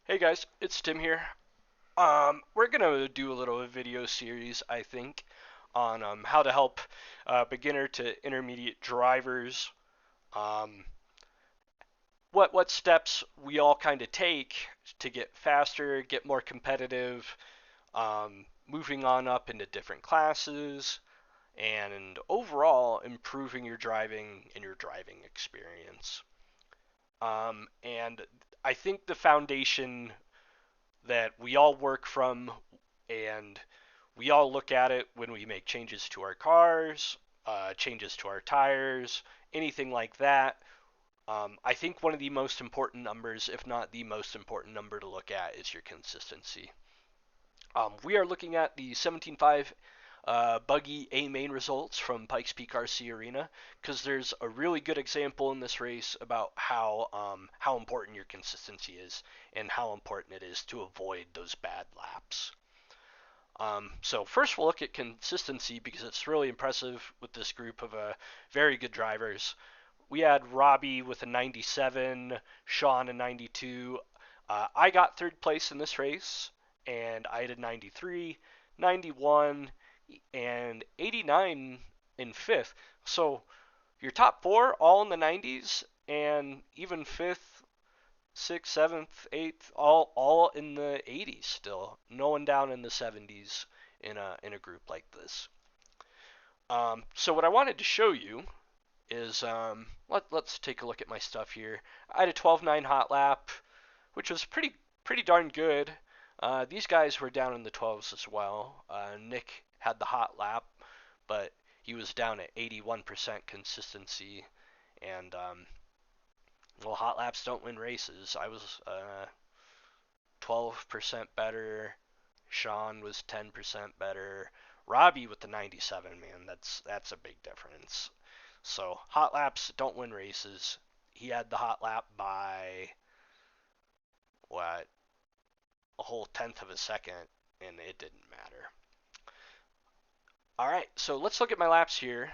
Hey guys, it's Tim here. We're gonna do a little video series, I think, on how to help beginner to intermediate drivers. Um, what steps we all kind of take to get faster, get more competitive, moving on up into different classes, and overall improving your driving and your driving experience. And I think the foundation that we all work from and we all look at it when we make changes to our cars, changes to our tires, anything like that. I think one of the most important numbers, if not the most important number to look at, is your consistency. We are looking at the 17.5 buggy A main results from Pikes Peak RC Arena because there's a really good example in this race about how important your consistency is and how important it is to avoid those bad laps. So first we'll look at consistency because it's really impressive with this group of very good drivers. We had Robbie with a 97, Sean a 92. I got third place in this race, and I did 93, 91, and 89 in fifth. So your top four all in the 90s, and even fifth, sixth, seventh, eighth, all in the 80s still. No one down in the 70s in a group like this. So what I wanted to show you is let's take a look at my stuff here. I had a 12.9 hot lap, which was pretty darn good. These guys were down in the 12s as well. Nick had the hot lap, but he was down at 81% consistency, and well, hot laps don't win races. I was 12% better. Sean was 10% better. Robbie with the 97, man, that's a big difference. So hot laps don't win races. He had the hot lap by what, a whole tenth of a second, and it didn't matter. All right, so let's look at my laps here.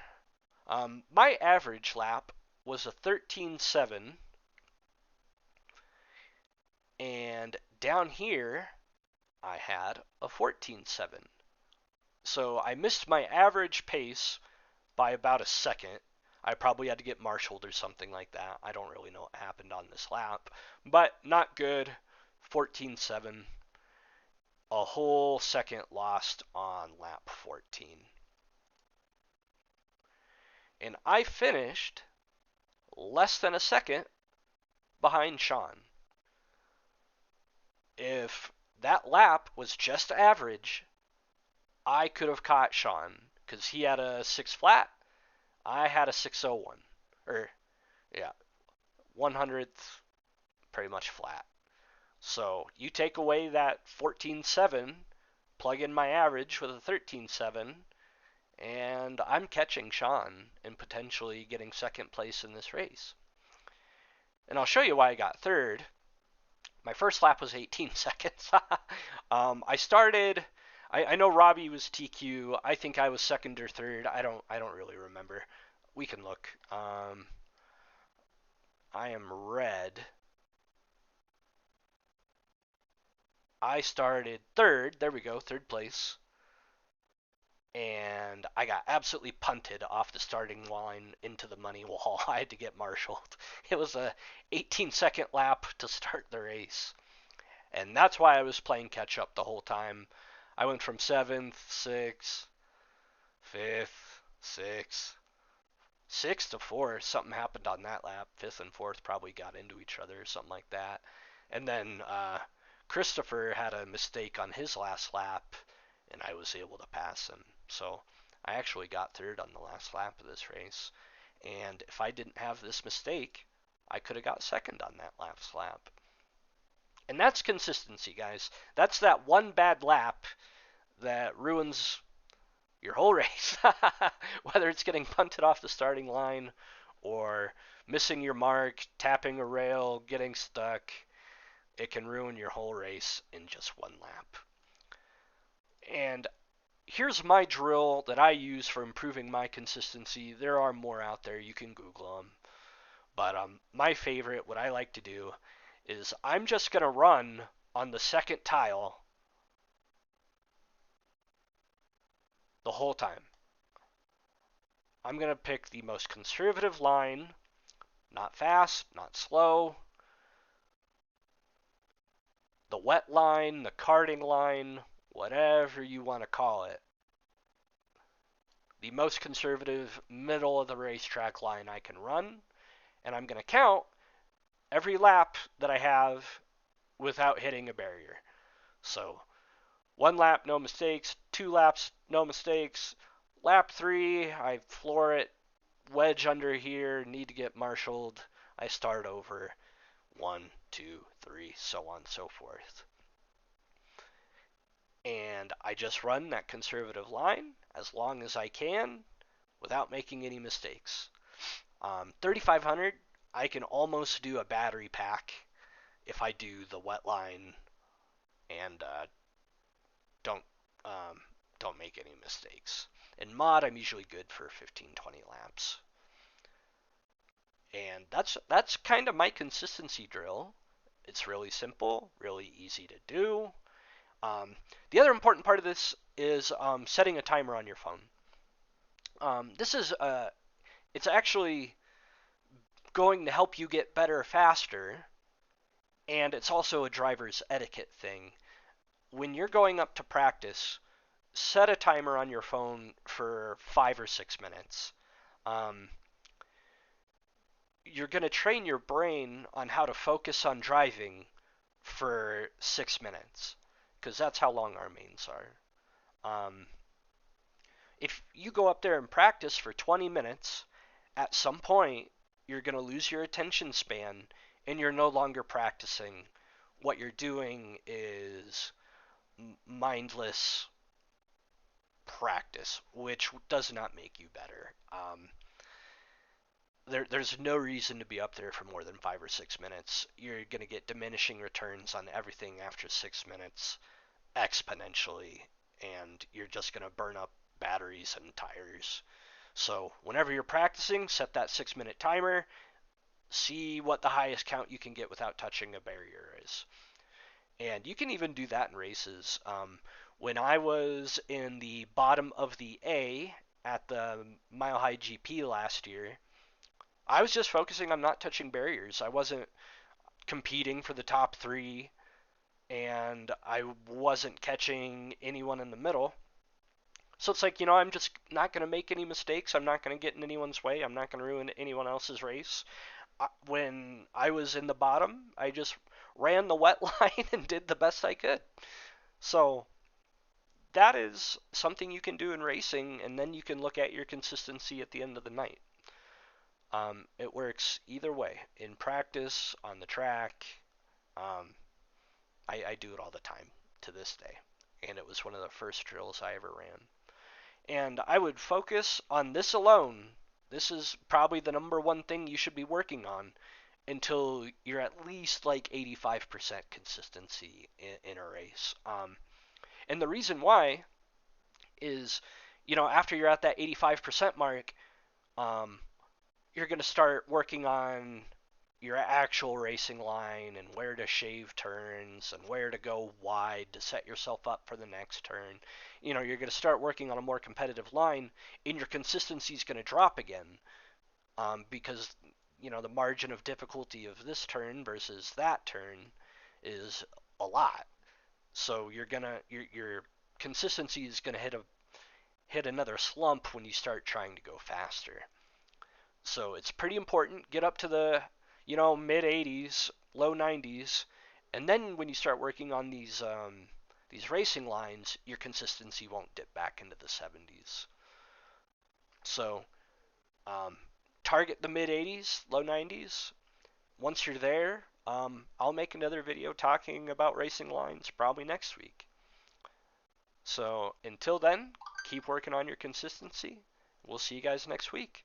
My average lap was a 13.7, and down here I had a 14.7. So I missed my average pace by about a second. I probably had to get marshaled or something like that. I don't really know what happened on this lap, but not good. 14.7, a whole second lost on lap 14. And I finished less than a second behind Sean. If that lap was just average, I could have caught Sean because he had a 6 flat. I had a 601. Or, yeah, 100th pretty much flat. So you take away that 14.7, plug in my average with a 13.7, and I'm catching Sean and potentially getting second place in this race. And I'll show you why I got third. My first lap was 18 seconds. I started. I know Robbie was TQ. I think I was second or third. I don't really remember. We can look. I am red. I started third. There we go, third place. And I got absolutely punted off the starting line into the money wall. I had to get marshaled. It was a 18-second lap to start the race. And that's why I was playing catch up the whole time. I went from 7th, 6th, 5th, 6th, 6th to 4th. Something happened on that lap. 5th and 4th probably got into each other or something like that. And then Christopher had a mistake on his last lap, and I was able to pass him. So I actually got third on the last lap of this race. And if I didn't have this mistake, I could have got second on that last lap. And that's consistency, guys. That's that one bad lap that ruins your whole race. Whether it's getting punted off the starting line or missing your mark, tapping a rail, getting stuck, it can ruin your whole race in just one lap. And here's my drill that I use for improving my consistency. There are more out there. You can Google them. But my favorite, what I like to do, is I'm just going to run on the second tile the whole time. I'm going to pick the most conservative line, not fast, not slow, the wet line, the karting line, whatever you want to call it. The most conservative middle of the racetrack line I can run, and I'm going to count every lap that I have without hitting a barrier. So 1 lap, no mistakes. 2 laps, no mistakes. Lap 3, I floor it, wedge under here, need to get marshaled. I start over. 1, 2, 3, so on and so forth. And I just run that conservative line as long as I can without making any mistakes. 3500, I can almost do a battery pack if I do the wet line and don't um, don't make any mistakes. In mod, I'm usually good for 15, 20 laps. And that's kind of my consistency drill. It's really simple, really easy to do. Um, the other important part of this is setting a timer on your phone. This is it's actually going to help you get better faster, and it's also a driver's etiquette thing. When you're going up to practice, set a timer on your phone for 5 or 6 minutes. Um, you're going to train your brain on how to focus on driving for 6 minutes, because that's how long our mains are. If you go up there and practice for 20 minutes, at some point you're going to lose your attention span and you're no longer practicing. What you're doing is mindless practice, which does not make you better. There's no reason to be up there for more than 5 or 6 minutes. You're going to get diminishing returns on everything after 6 minutes exponentially, and you're just going to burn up batteries and tires. So whenever you're practicing, set that 6 minute timer, see what the highest count you can get without touching a barrier is. And you can even do that in races. When I was in the bottom of the A at the Mile High GP last year, I was just focusing on not touching barriers. I wasn't competing for the top 3, and I wasn't catching anyone in the middle. So it's like, I'm just not going to make any mistakes. I'm not going to get in anyone's way. I'm not going to ruin anyone else's race. When I was in the bottom, I just ran the wet line and did the best I could. So that is something you can do in racing, and then you can look at your consistency at the end of the night. It works either way, in practice, on the track. Um, I do it all the time to this day, and it was one of the first drills I ever ran. And I would focus on this alone. This is probably the number one thing you should be working on until you're at least like 85% consistency in a race. And the reason why is, after you're at that 85% mark, um, you're going to start working on your actual racing line and where to shave turns and where to go wide to set yourself up for the next turn. You're going to start working on a more competitive line, and your consistency is going to drop again, because the margin of difficulty of this turn versus that turn is a lot. So your consistency is gonna hit another slump when you start trying to go faster. So it's pretty important. Get up to the mid 80s, low 90s, and then when you start working on these racing lines, your consistency won't dip back into the 70s. So target the mid 80s, low 90s. Once you're there, I'll make another video talking about racing lines probably next week. So until then, keep working on your consistency. We'll see you guys next week.